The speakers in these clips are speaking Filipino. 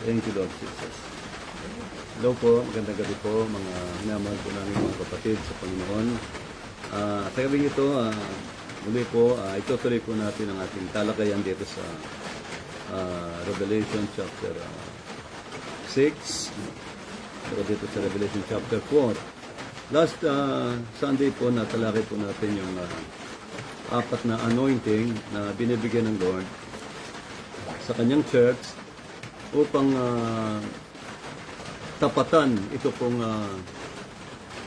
Thank you, Lord Jesus. Hello po, magandang gabi po, mga minamahal po namin mga kapatid sa Panginoon. Sa gabing ito, muli po, itutuloy po natin ang ating talakayan dito sa Revelation chapter 6, pero dito sa Revelation chapter 4. Last Sunday po, natalakay po natin yung apat na anointing na binibigyan ng Lord sa kanyang church upang tapatan ito pong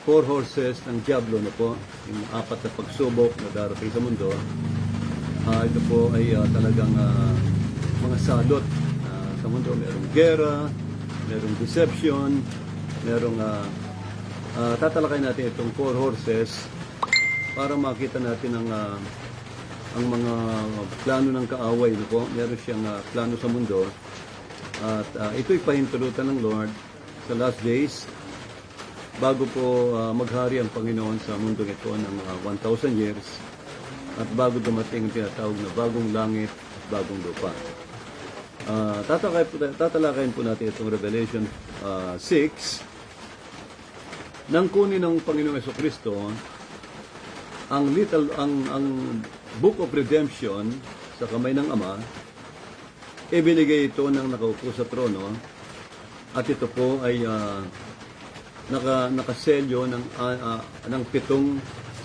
4 horses ng Diablo na po, yung apat na pagsubok na darating sa mundo. Ito po ay talagang mga salot sa mundo. Merong gera, merong deception, merong tatalakay natin itong 4 horses para makita natin ang mga plano ng kaaway. No po? Meron siyang plano sa mundo. At ito'y pahintulutan ng Lord sa last days bago po maghari ang Panginoon sa mundong ito ng 1,000 years at bago dumating ang tinatawag na bagong langit at bagong lupa. Tatalakayin po natin itong Revelation 6 nang kunin ng Panginoong Jesucristo ang Book of Redemption sa kamay ng Ama. Ibinigay ito ng nakaupo sa trono at ito po ay nakaselyo ng 7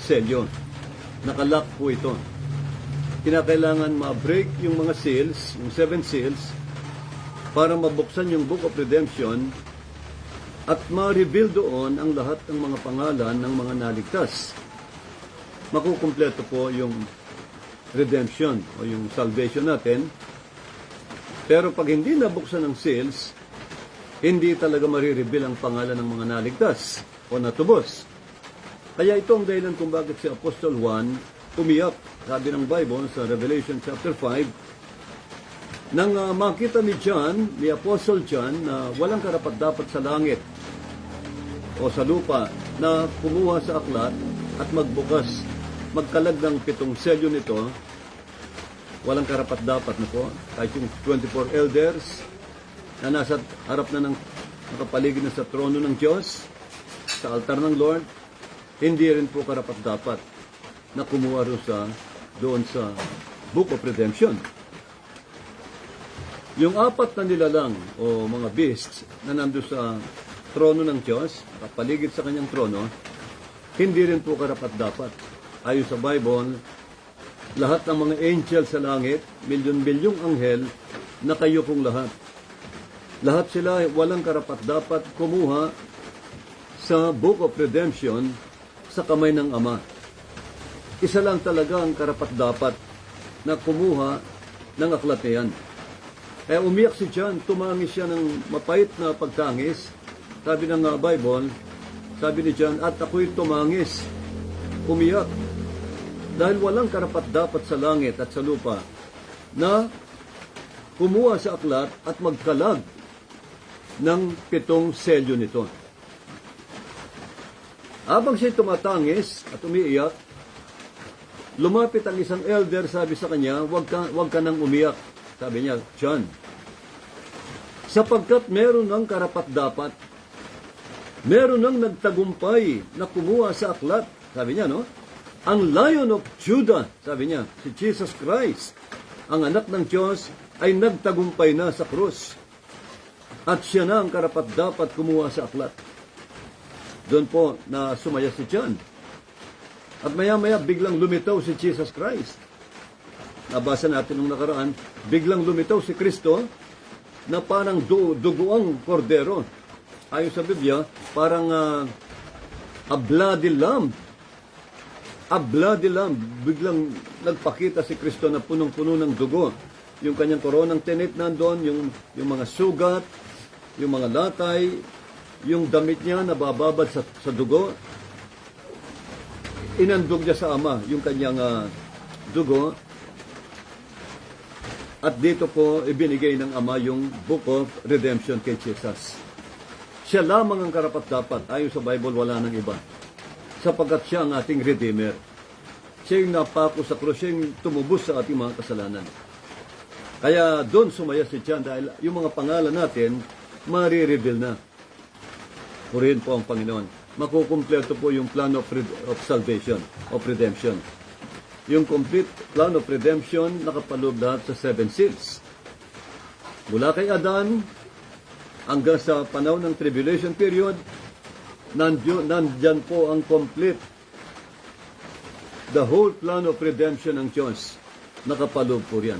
selyo. Nakalock po ito. Kinakailangan ma-break yung mga seals, yung 7 seals, para mabuksan yung Book of Redemption at ma-reveal doon ang lahat ng mga pangalan ng mga naligtas. Makukumpleto po yung redemption o yung salvation natin. Pero pag hindi nabuksan ng seals, hindi talaga marireveal ang pangalan ng mga naligtas o natubos. Kaya ito ang dahilan kung bakit si Apostle Juan umiyak. Sabi ng Bible sa Revelation chapter 5, nang makita ni Apostle John na walang karapat-dapat sa langit o sa lupa na kumuha sa aklat at magbukas, magkalag ng 7 selyo nito, walang karapat-dapat na po. Kahit yung 24 elders na nasa harap na nakapaligid na sa trono ng Diyos, sa altar ng Lord, hindi rin po karapat-dapat na kumuha doon sa Book of Redemption. Yung 4 na nilalang o mga beasts na nandun sa trono ng Diyos, kapaligid sa kanyang trono, hindi rin po karapat-dapat. Ayon sa Bible, lahat ng mga angel sa langit, milyon-milyong anghel, na kayo pong lahat. Lahat sila walang karapat-dapat kumuha sa Book of Redemption sa kamay ng Ama. Isa lang talaga ang karapat-dapat na kumuha ng aklat na yan. Kaya umiyak si John, tumangis siya ng mapait na pagtangis. Sabi ng Bible, sabi ni John, at ako'y tumangis, umiyak. Dahil walang karapat-dapat sa langit at sa lupa na kumuha sa aklat at magkalag ng 7 selyo nito. Habang siya tumatangis at umiiyak, lumapit ang isang elder, sabi sa kanya, wag ka nang umiyak. Sabi niya, John, sapagkat meron ng karapat-dapat, meron ng nagtagumpay na kumuha sa aklat. Sabi niya, no? Ang Lion of Judah, sabi niya, si Jesus Christ, ang anak ng Diyos, ay nagtagumpay na sa krus. At siya na ang karapat-dapat kumuha sa aklat. Doon po na sumaya si John. At maya-maya biglang lumitaw si Jesus Christ. Nabasa natin nung nakaraan, biglang lumitaw si Kristo na parang duguang kordero. Ayon sa Biblia, parang a bloody lamb. A bloody lamb. Biglang nagpakita si Kristo na punong-puno ng dugo. Yung kanyang koronang tinik nandun, yung mga sugat, yung mga latay, yung damit niya nabababad sa dugo. Inandog niya sa Ama yung kanyang dugo. At dito po ibinigay ng Ama yung Book of Redemption kay Jesus. Siya lamang ang karapat-dapat. Ayon sa Bible, wala nang iba. Sapagkat siya ang ating Redeemer. Siya yung napako sa krus, siya yung tumubos sa ating mga kasalanan. Kaya doon sumaya si John dahil yung mga pangalan natin, marireveal na. Purihin po ang Panginoon. Makukumpleto po yung plan of salvation, of redemption. Yung complete plan of redemption, nakapaloob lahat sa 7 seals. Mula kay Adan, hanggang sa panahon ng tribulation period, nandyan po ang complete, the whole plan of redemption ng Diyos. Nakapaloob po yan.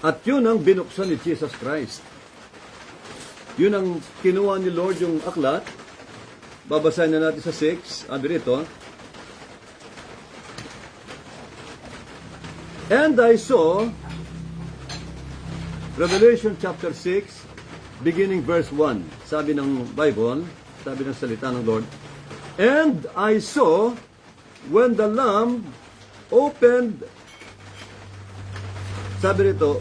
At yun ang binuksan ni Jesus Christ. Yun ang kinuha ni Lord yung aklat. Babasahin na natin sa 6. Ano rito? And I saw, Revelation chapter 6, beginning verse 1. Sabi ng Bible, sabi ng salita ng Lord, and I saw, when the Lamb opened, sabi rito,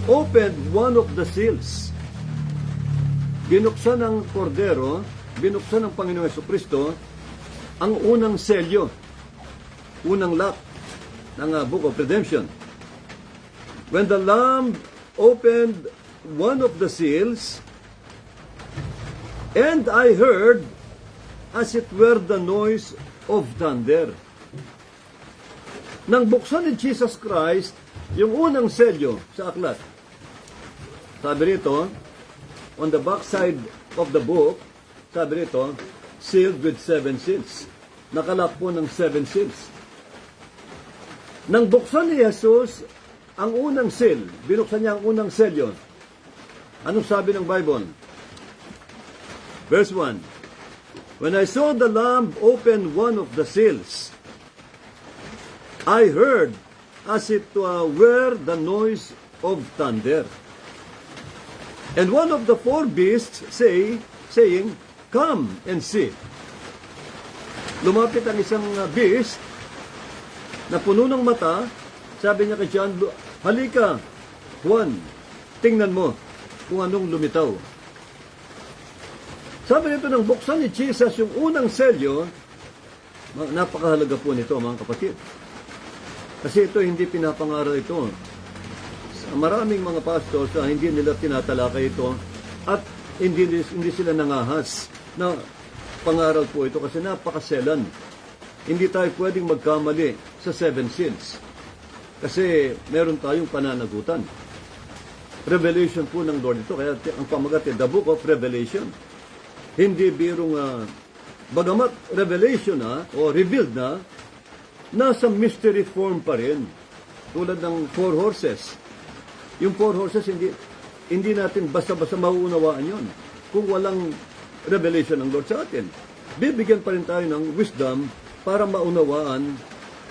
opened one of the seals. Binuksan ng Kordero, binuksan ng Panginoong Jesucristo ang unang selyo, unang lock ng Book of Redemption. When the Lamb opened one of the seals, and I heard, as it were, the noise of thunder. Nang buksan ni Jesus Christ yung unang selyo sa aklat, sabi rito, on the back side of the book, sabi rito, sealed with 7 seals. Nakalak po ng 7 seals. Nang buksan ni Jesus ang unang seal, binuksan niya ang unang selyo. Anong sabi ng Bible? Verse 1, when I saw the Lamb open one of the seals, I heard, as it were, the noise of thunder. And one of the 4 beasts saying, come and see. Lumapit ang isang beast na puno ng mata. Sabi niya kay John, halika, Juan, tingnan mo kung anong lumitaw. Sabi nito, nang buksan ni Jesus yung unang selyo, napakahalaga po nito, mga kapatid. Kasi ito, hindi pinapangaral ito. Maraming mga pastors hindi nila tinatalakay ito at hindi sila nangahas na pangaral po ito kasi napakaselan. Hindi tayo pwedeng magkamali sa 7 seals kasi meron tayong pananagutan. Revelation po ng Lord ito, kaya ang pamagat the Book of Revelation. Hindi birong bagamat revelation o revealed na, nasa mystery form pa rin. Tulad ng 4 horses. Yung 4 horses, hindi natin basta-basta mauunawaan yon kung walang revelation ng Lord sa atin. Bibigyan pa rin tayo ng wisdom para maunawaan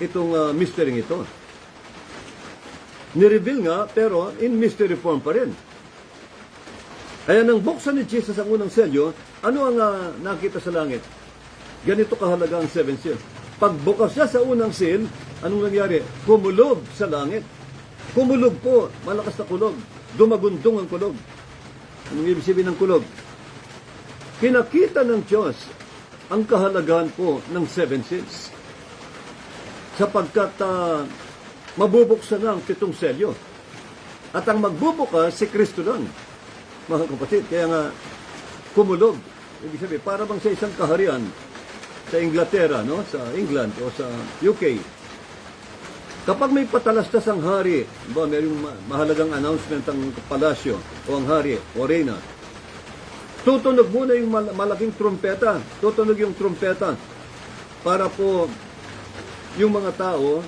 itong mystery ito. Nireveal nga, pero in mystery form pa rin. Kaya nang buksan ni Jesus ang unang selyo, ano ang nakita sa langit? Ganito kahalaga ang 7 seals. Pagbukas siya sa unang seal, anong nangyari? Kumulog sa langit. Kumulog po, malakas na kulog. Dumagundong ang kulog. Anong ibig sabihin ng kulog? Kinakita ng Diyos ang kahalagahan po ng 7 seals. Sapagkat mabubuksan na ang 7 selyo. At ang magbubukas, si Kristo lang. Mga kapatid, kaya nga kumulog. Ibig sabihin, para bang sa isang kaharian, sa Inglaterra, no? Sa England o sa UK. Kapag may patalastas ang hari, may mahalagang announcement ang palasyo o ang hari o reyna, tutunog muna yung malaking trumpeta. Tutunog yung trumpeta para po yung mga tao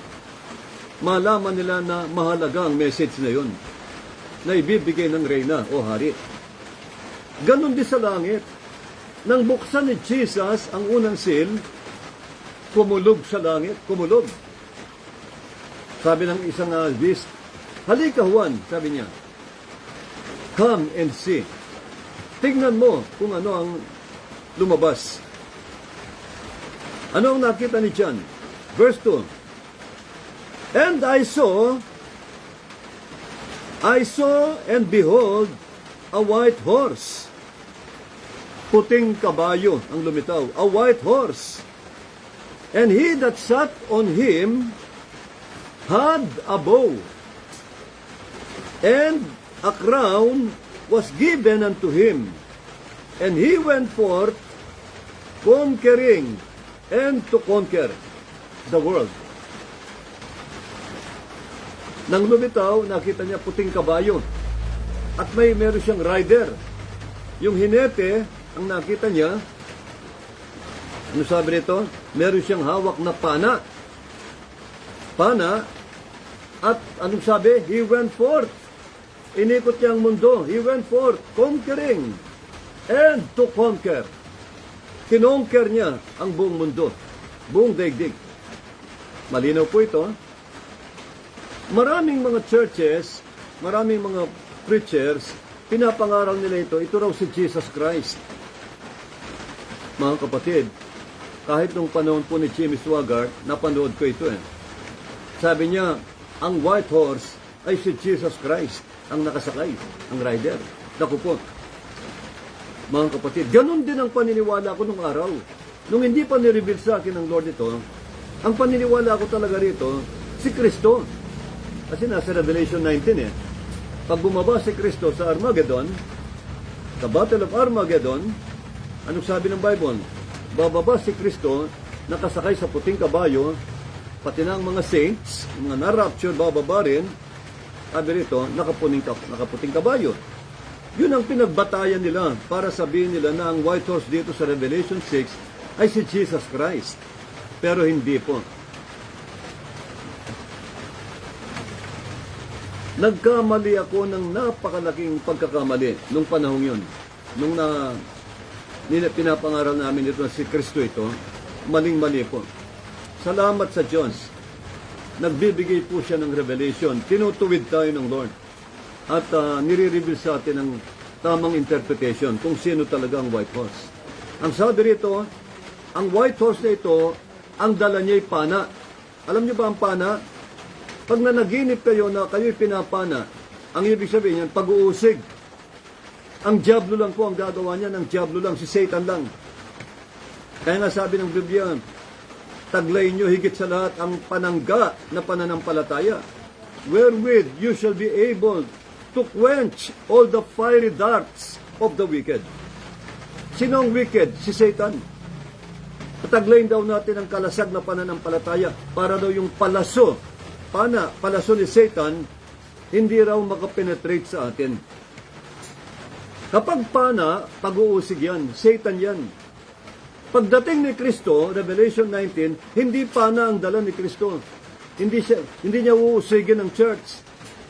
malaman nila na mahalaga ang message na yun na ibibigay ng reyna o hari. Ganon din sa langit. Nang buksan ni Jesus ang unang seal, kumulog sa langit, kumulog. Sabi ng isang beast, halika Juan, sabi niya, come and see. Tignan mo kung ano ang lumabas. Ano ang nakita ni John? Verse 2, and I saw and behold a white horse. Puting kabayo ang lumitaw, a white horse. And he that sat on him had a bow. And a crown was given unto him, and he went forth conquering and to conquer the world. Nang lumitaw, nakita niya puting kabayo. At meron siyang rider. Yung hinete, ang nakita niya, ano sabi nito? Meron siyang hawak na pana. Pana. At anong sabi? He went forth. Inikot niya ang mundo. He went forth, conquering and to conquer. Kinonquer niya ang buong mundo. Buong daigdig. Malinaw po ito. Maraming mga churches, maraming mga preachers, pinapangaral nila ito. Ito raw si Jesus Christ. Mga kapatid, kahit nung panahon po ni Jimmy Swaggart, napanood ko ito. Sabi niya, ang white horse ay si Jesus Christ, ang nakasakay, ang rider. Naku po, mga kapatid, ganun din ang paniniwala ko nung araw. Nung hindi pa nireveal sa akin ng Lord ito, ang paniniwala ko talaga rito, si Kristo. Kasi nasa Revelation 19 Pag bumaba si Kristo sa Armageddon, sa Battle of Armageddon, anong sabi ng Bible? Bababa si Kristo, nakasakay sa puting kabayo, pati na ang mga saints, mga na-rapture, bababa rin, sabi rito, nakaputing kabayo. Yun ang pinagbatayan nila para sabihin nila na ang white horse dito sa Revelation 6 ay si Jesus Christ. Pero hindi po. Nagkamali ako ng napakalaking pagkakamali nung panahong yun. Nung pinapangaral namin ito si Kristo ito, maling-mali po. Salamat sa Diyos. Nagbibigay po siya ng revelation. Tinutuwid tayo ng Lord. At nire-reveal sa atin ang tamang interpretation kung sino talaga ang white horse. Ang sabi rito, ang white horse na ito, ang dala niya'y pana. Alam niyo ba ang pana? Pag nanaginip kayo na kayo'y pinapana, ang ibig sabihin yan, pag-uusig. Ang diablo lang po ang gagawa niya, ang diablo lang, si Satan lang. Kaya nga sabi ng Biblia, taglay niyo higit sa lahat ang panangga na pananampalataya, wherewith you shall be able to quench all the fiery darts of the wicked. Sino ang wicked? Si Satan. Pataglayin daw natin ang kalasag na pananampalataya para daw yung palaso ni Satan, hindi raw makapenetrate sa atin. Kapag pana, pag-uusig yan, Satan yan. Pagdating ni Kristo, Revelation 19, hindi pana ang dala ni Kristo. Hindi niya uusigin ng church.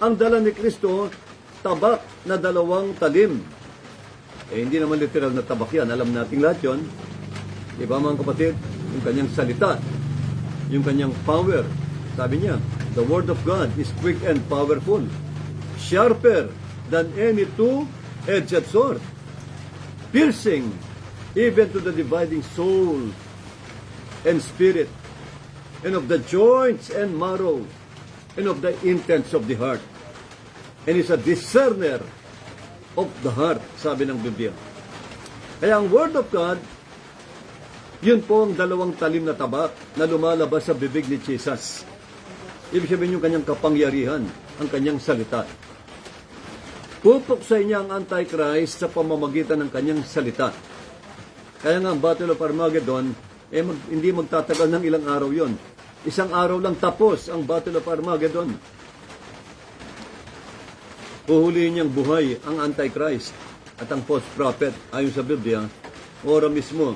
Ang dala ni Kristo, tabak na 2 talim. Hindi naman literal na tabak yan. Alam natin lahat yun. Diba mga kapatid? Yung kanyang salita, yung kanyang power. Sabi niya, the word of God is quick and powerful, sharper than any two-edged sword, piercing even to the dividing soul and spirit, and of the joints and marrow, and of the intents of the heart, and is a discerner of the heart, sabi ng Biblia. Kaya ang word of God, yun po ang 2 talim na tabak na lumalabas sa bibig ni Jesus. Ibig sabihin yung kanyang kapangyarihan, ang kanyang salita. Pupuksay niya ang Antichrist sa pamamagitan ng kanyang salita. Kaya nga ang Battle of Armageddon, hindi magtatagal ng ilang araw yon. 1 araw lang tapos ang Battle of Armageddon. Uhulihin niyang buhay ang Antichrist at ang false prophet. Ayon sa Biblia, ora mismo,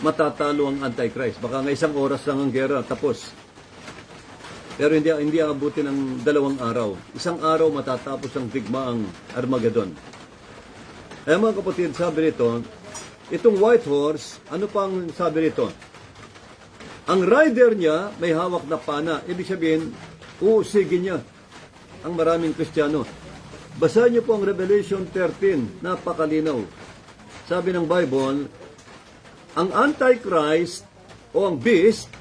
matatalo ang Antichrist. Baka nga 1 oras lang ang gera, tapos. Pero hindi aabuti ng 2 araw. 1 araw matatapos ang digmaang Armageddon. Kaya mga kapatid, sabi rito, itong white horse, ano pang sabi rito? Ang rider niya may hawak na pana. Ibig sabihin, uusigin niya ang maraming Kristiyano. Basahin niyo po ang Revelation 13, napakalinaw. Sabi ng Bible, ang Antichrist o ang beast